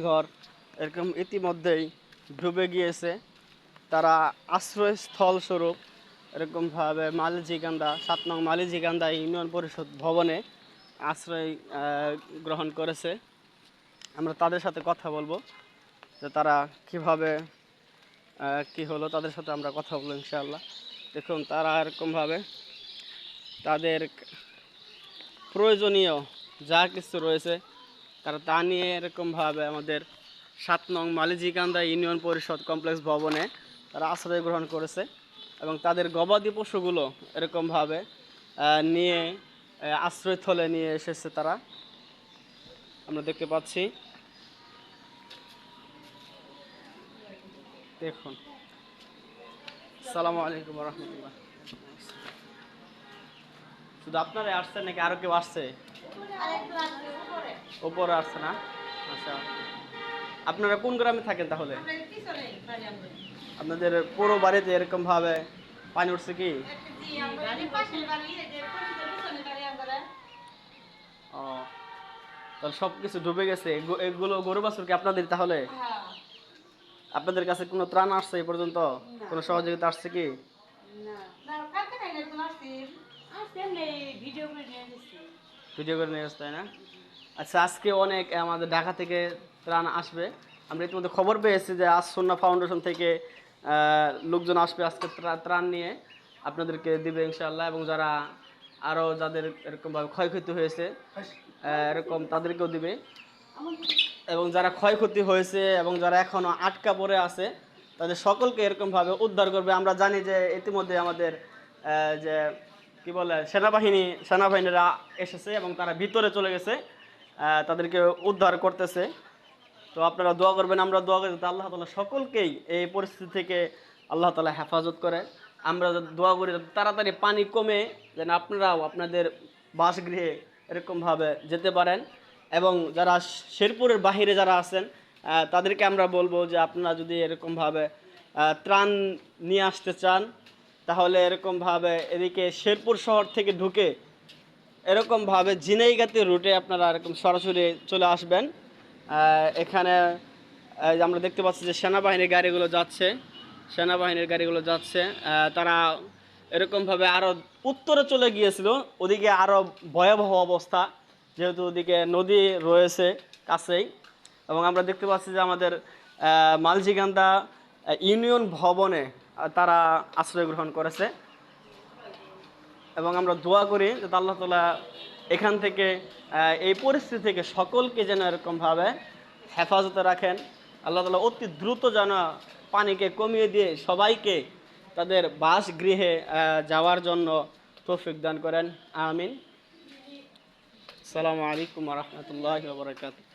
ঘর এরকম ইতিমধ্যেই ডুবে গিয়েছে। তারা আশ্রয়স্থল স্বরূপ এরকমভাবে মালিজিকান্দা 7 নং মালিজিকান্দা ইউনিয়ন পরিষদ ভবনে আশ্রয় গ্রহণ করেছে। আমরা তাদের সাথে কথা বলবো যে তারা কিভাবে কি হলো, তাদের সাথে আমরা কথা বলবো ইনশাআল্লাহ। দেখুন তারা এরকমভাবে তাদের প্রয়োজনীয় যা কিছু রয়েছে তারা তা নিয়ে এরকমভাবে আমাদের 7 নং মালিজিকান্দা ইউনিয়ন পরিষদ কমপ্লেক্স ভবনে তারা আশ্রয় গ্রহণ করেছে এবং তাদের গবাদি পশুগুলো এরকমভাবে নিয়ে আশ্রয়স্থলে নিয়ে এসেছে তারা, আমরা দেখতে পাচ্ছি। দেখুন, আসসালামু আলাইকুম ওয়া রাহমাতুল্লাহ। শুধু আপনারাই আসছেন নাকি আরো কেউ আসছে? উপরে আসছে না? আচ্ছা, আপনারা কোন গ্রামে থাকেন তাহলে? আপনাদের পুরো বাড়িতে এরকম ভাবে পানি উঠছে কি? ও, তাহলে সবকিছু ডুবে গেছে। এগুলো গরু বাছুর কি আপনাদের তাহলে? আপনাদের কাছে কোনো ত্রাণ আসছে এই পর্যন্ত? কোনো সহযোগিতা আসছে কি? ভিডিও করে নিয়ে আসতে, তাই না? আচ্ছা, আজকে অনেক আমাদের ঢাকা থেকে ত্রাণ আসবে। আমরা ইতিমধ্যে খবর পেয়েছি যে আজ সুন্নাহ ফাউন্ডেশন থেকে লোকজন আসবে আজকে ত্রাণ নিয়ে আপনাদেরকে দিবে ইনশাআল্লাহ। এবং যারা আরও যাদের এরকমভাবে ক্ষয়ক্ষতি হয়েছে এরকম তাদেরকেও দিবে। এবং যারা ক্ষয়ক্ষতি হয়েছে এবং যারা এখনও আটকা পড়ে আছে তাদের সকলকে এরকমভাবে উদ্ধার করবে। আমরা জানি যে ইতিমধ্যে আমাদের যে কি বলে সেনাবাহিনীরা এসেছে এবং তারা ভিতরে চলে গেছে, তাদেরকে উদ্ধার করতেছে। তো আপনারা দোয়া করবেন, আমরা দোয়া করি যাতে আল্লাহ তাআলা সকলকেই এই পরিস্থিতি থেকে আল্লাহ তাআলা হেফাজত করে। আমরা দোয়া করি যাতে তাড়াতাড়ি পানি কমে যেন আপনারাও আপনাদের বাসগৃহে এরকমভাবে যেতে পারেন। এবং যারা শেরপুরের বাহিরে যারা আছেন তাদেরকে আমরা বলবো যে আপনারা যদি এরকমভাবে ত্রাণ নিয়ে আসতে চান তাহলে এরকমভাবে এদিকে শেরপুর শহর থেকে ঢুকে এরকমভাবে ঝিনাইগাতি রুটে আপনারা এরকম সরাসরি চলে আসবেন। এখানে আমরা দেখতে পাচ্ছি যে সেনাবাহিনীর গাড়িগুলো যাচ্ছে। তারা এরকমভাবে আরও উত্তরে চলে গিয়েছিল, ওদিকে আরও ভয়াবহ অবস্থা যেহেতু ওদিকে নদী রয়েছে কাছেই। এবং আমরা দেখতে পাচ্ছি যে আমাদের মালজিকান্দা ইউনিয়ন ভবনে তারা আশ্রয় গ্রহণ করেছে। এবং আমরা দোয়া করি যে আল্লাহ তাআলা এখান থেকে এই পরিস্থিতি থেকে সকলকে যেন এরকমভাবে হেফাজতে রাখেন। আল্লাহ তাআলা অতি দ্রুত যেন পানিকে কমিয়ে দিয়ে সবাইকে তাদের বাসগৃহে যাওয়ার জন্য তৌফিক দান করেন, আমিন। আসসালামু আলাইকুম ওয়া রাহমাতুল্লাহি ওয়া বারাকাতুহু।